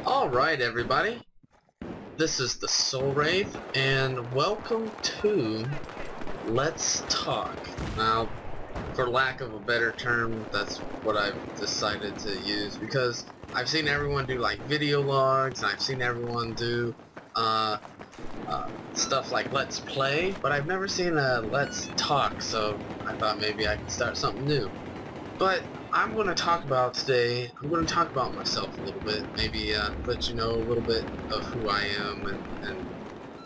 Alright everybody, this is the Soul Wraith, and welcome to Let's Talk. Now, for lack of a better term, that's what I've decided to use, because I've seen everyone do like video logs, and I've seen everyone do stuff like Let's Play, but I've never seen a Let's Talk, so I thought maybe I could start something new. But I'm going to talk about today, I'm going to talk about myself a little bit, maybe let you know a little bit of who I am and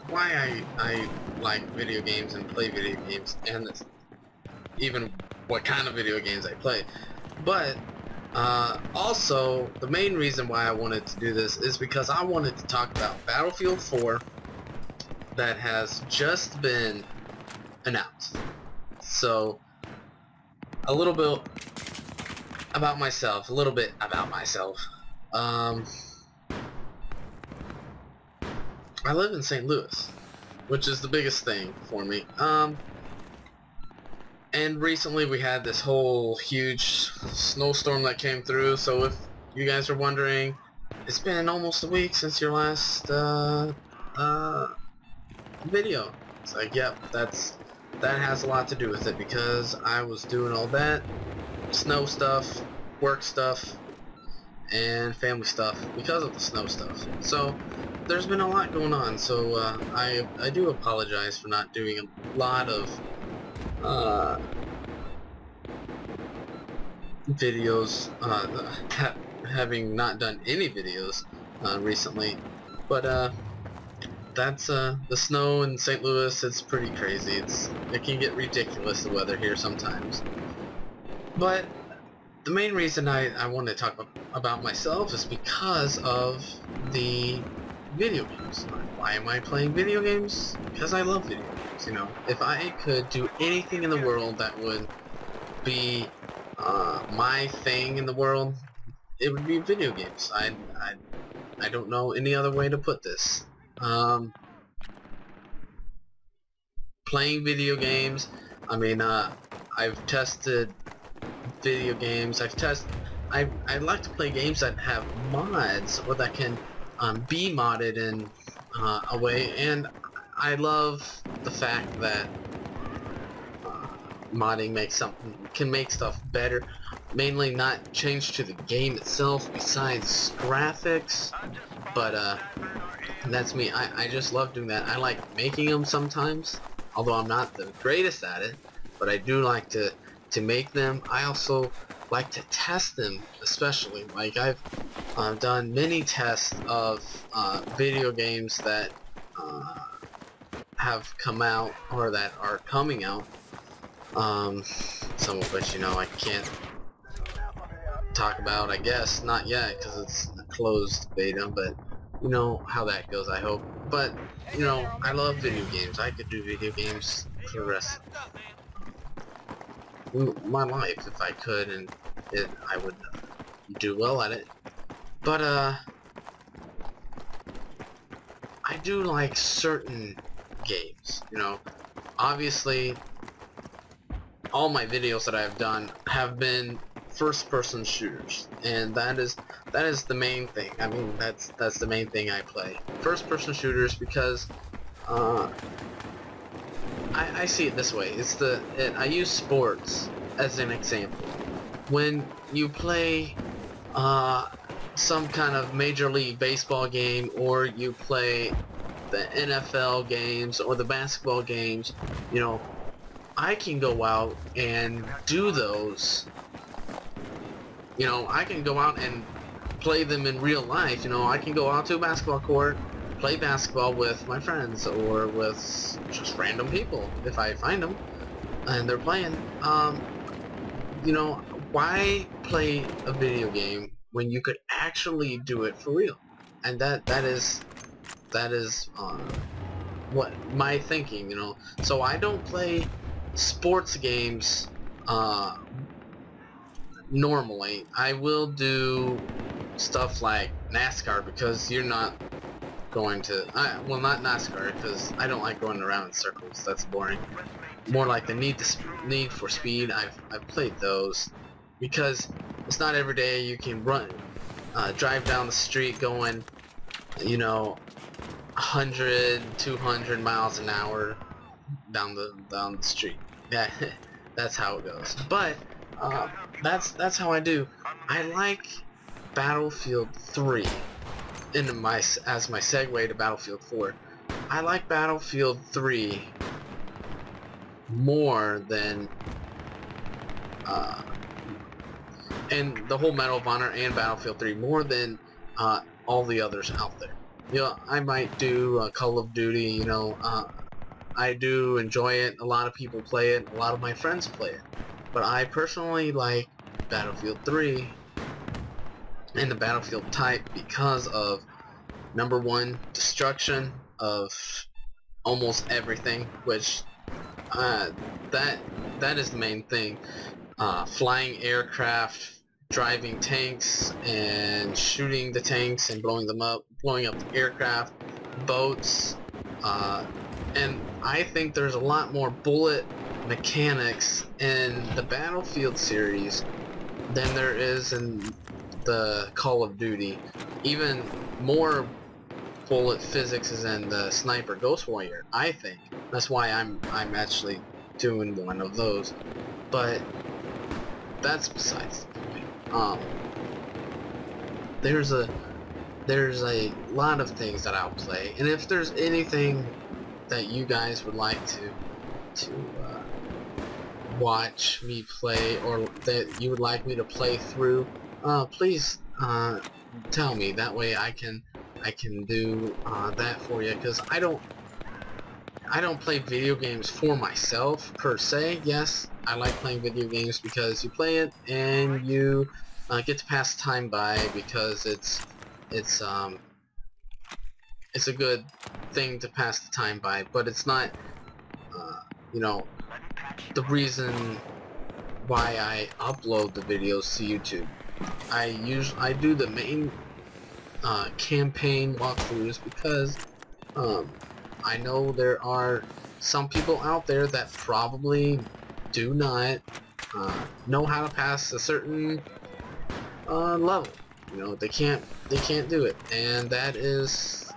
why I like video games and play video games, and even what kind of video games I play. But also, the main reason why I wanted to do this is because I wanted to talk about Battlefield 4 that has just been announced. So, a little bit about myself, I live in St. Louis, which is the biggest thing for me. And recently we had this whole huge snowstorm that came through, so if you guys are wondering, it's been almost a week since your last video. It's like, yep, that has a lot to do with it, because I was doing all that snow stuff, work stuff, and family stuff because of the snow stuff. So there's been a lot going on, so I do apologize for not doing a lot of videos, having not done any videos recently, but that's the snow in St. Louis. It's pretty crazy. It can get ridiculous, the weather here sometimes. But the main reason I want to talk about myself is because of the video games. Why am I playing video games? Because I love video games, you know. If I could do anything in the world that would be my thing in the world, it would be video games. I don't know any other way to put this. Playing video games, I mean, I've tested video games. I like to play games that have mods, or that can be modded in a way, and I love the fact that modding can make stuff better, mainly not change to the game itself besides graphics, but that's me. I just love doing that. I like making them sometimes, although I'm not the greatest at it, but I do like to make them. I also like to test them, especially. Like, I've done many tests of video games that have come out, or that are coming out, some of which, you know, I can't talk about, I guess, not yet, because it's a closed beta, but you know how that goes, I hope. But, you know, I love video games. I could do video games for the rest of my life if I could, and I would do well at it. But I do like certain games, you know. Obviously, all my videos that I've done have been first-person shooters, and that is the main thing. I mean, that's the main thing I play. First-person shooters, because I see it this way. I use sports as an example. When you play some kind of Major League Baseball game, or you play the NFL games or the basketball games, you know, I can go out and do those. You know, I can go out and play them in real life. You know, I can go out to a basketball court, play basketball with my friends, or with just random people if I find them and they're playing. You know, why play a video game when you could actually do it for real? And that is what my thinking, you know. So I don't play sports games normally. I will do stuff like NASCAR, because you're not going to, well, not NASCAR, because I don't like going around in circles. That's boring. More like the Need for Speed. I've played those, because it's not every day you can run drive down the street going, you know, 100, 200 miles an hour down the street. Yeah, that's how it goes. But that's how I do. I like Battlefield 3 as my segue to Battlefield 4. I like Battlefield 3 more than and the whole Medal of Honor and Battlefield 3 more than all the others out there. You know, I might do Call of Duty, you know, I do enjoy it, a lot of people play it, a lot of my friends play it, but I personally like Battlefield 3 and the Battlefield type because of, number one, destruction of almost everything, which that is the main thing. Flying aircraft, driving tanks and shooting the tanks and blowing them up, blowing up the aircraft, boats, and I think there's a lot more bullet mechanics in the Battlefield series than there is in the Call of Duty. Even more bullet physics is in the Sniper Ghost Warrior, I think. That's why I'm actually doing one of those. But that's besides the point. There's a lot of things that I'll play, and if there's anything that you guys would like to watch me play, or that you would like me to play through, please tell me. That way I can do that for you, because I don't play video games for myself per se. Yes, I like playing video games because you play it and you get to pass time by, because it's a good thing to pass the time by, but it's not you know, the reason why I upload the videos to YouTube. I do the main campaign walkthroughs because I know there are some people out there that probably do not know how to pass a certain level. You know, they can't do it, and that is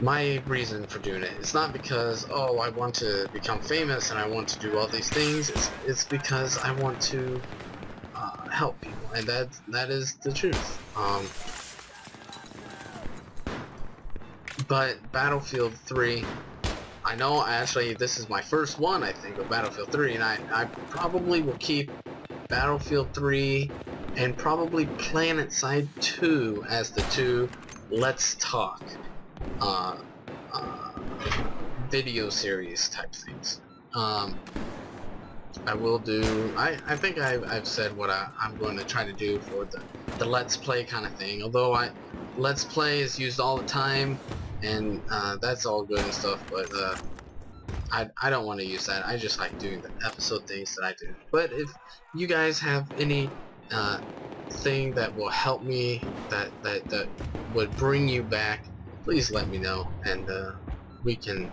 my reason for doing it. It's not because, oh, I want to become famous and I want to do all these things. It's because I want to help people, and that is the truth. But Battlefield 3, I know actually this is my first one, I think, of Battlefield 3, and I probably will keep Battlefield 3 and probably PlanetSide 2 as the two Let's Talk video series type things. I will do, I think I've said what I'm going to try to do for the Let's Play kind of thing, although Let's Play is used all the time, and that's all good and stuff, but I don't want to use that. I just like doing the episode things that I do. But if you guys have any thing that will help me, that would bring you back, please let me know, and we can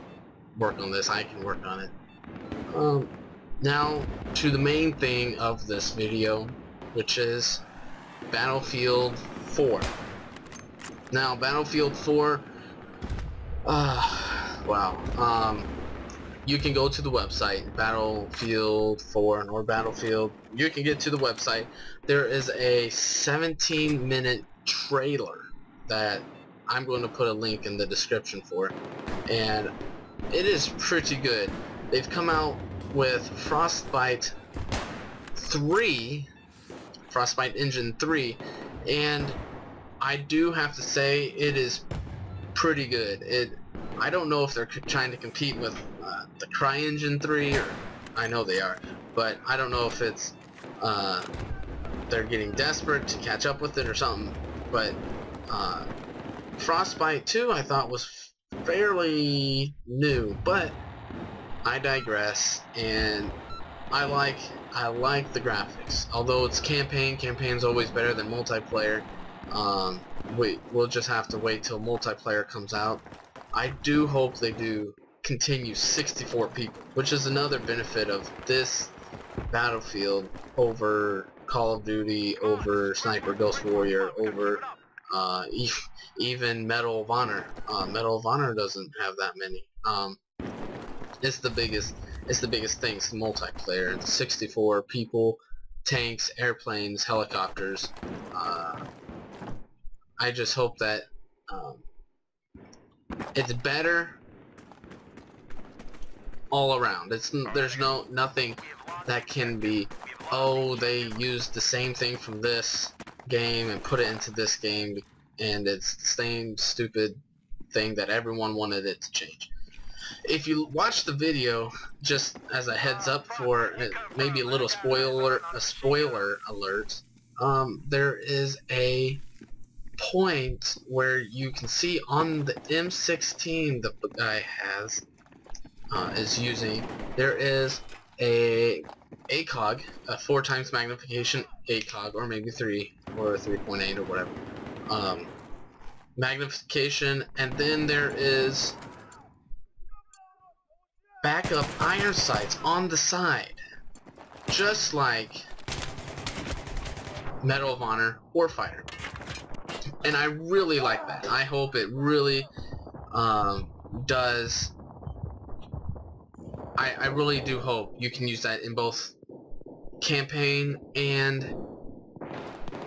work on this. I can work on it. Now to the main thing of this video, which is Battlefield 4. Now Battlefield 4, wow. You can go to the website, Battlefield 4 or Battlefield. You can get to the website. There is a 17-minute trailer that I'm going to put a link in the description for, and it is pretty good. They've come out with Frostbite 3, Frostbite Engine 3, and I do have to say it is pretty good. I don't know if they're trying to compete with the CryEngine 3, or I know they are, but I don't know if it's they're getting desperate to catch up with it or something. But Frostbite 2 I thought was fairly new, but I digress, and I like the graphics. Although it's campaign's always better than multiplayer. We'll just have to wait till multiplayer comes out. I do hope they do continue 64 people, which is another benefit of this Battlefield over Call of Duty, over Sniper Ghost Warrior, over even Medal of Honor. Medal of Honor doesn't have that many. It's the biggest thing. It's the multiplayer. It's 64 people, tanks, airplanes, helicopters. I just hope that it's better all around. There's nothing that can be, oh, they used the same thing from this game and put it into this game, and it's the same stupid thing that everyone wanted it to change. If you watch the video, just as a heads up for maybe a little spoiler alert, there is a point where you can see on the M16 that the guy is using, there is a ACOG, a 4 times magnification ACOG, or maybe 3 or 3.8 or whatever, magnification, and then there is backup iron sights on the side, just like Medal of Honor Warfighter. And I really like that. I hope it really does. I really do hope you can use that in both campaign and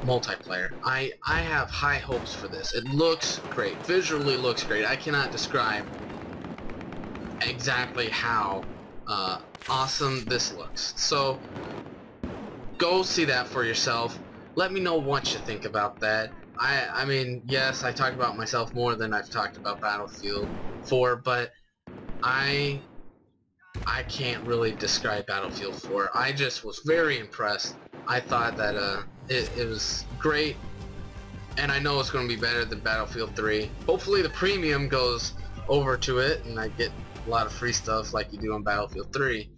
multiplayer. I have high hopes for this. It looks great. Visually looks great. I cannot describe exactly how awesome this looks. So go see that for yourself. Let me know what you think about that. I mean, yes, I talk about myself more than I've talked about Battlefield 4, but I can't really describe Battlefield 4. I just was very impressed. I thought that it was great, and I know it's going to be better than Battlefield 3. Hopefully the premium goes over to it and I get a lot of free stuff like you do on Battlefield 3.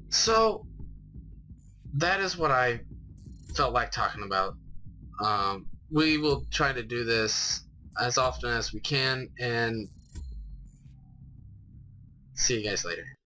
So that is what I felt like talking about. We will try to do this as often as we can, and see you guys later.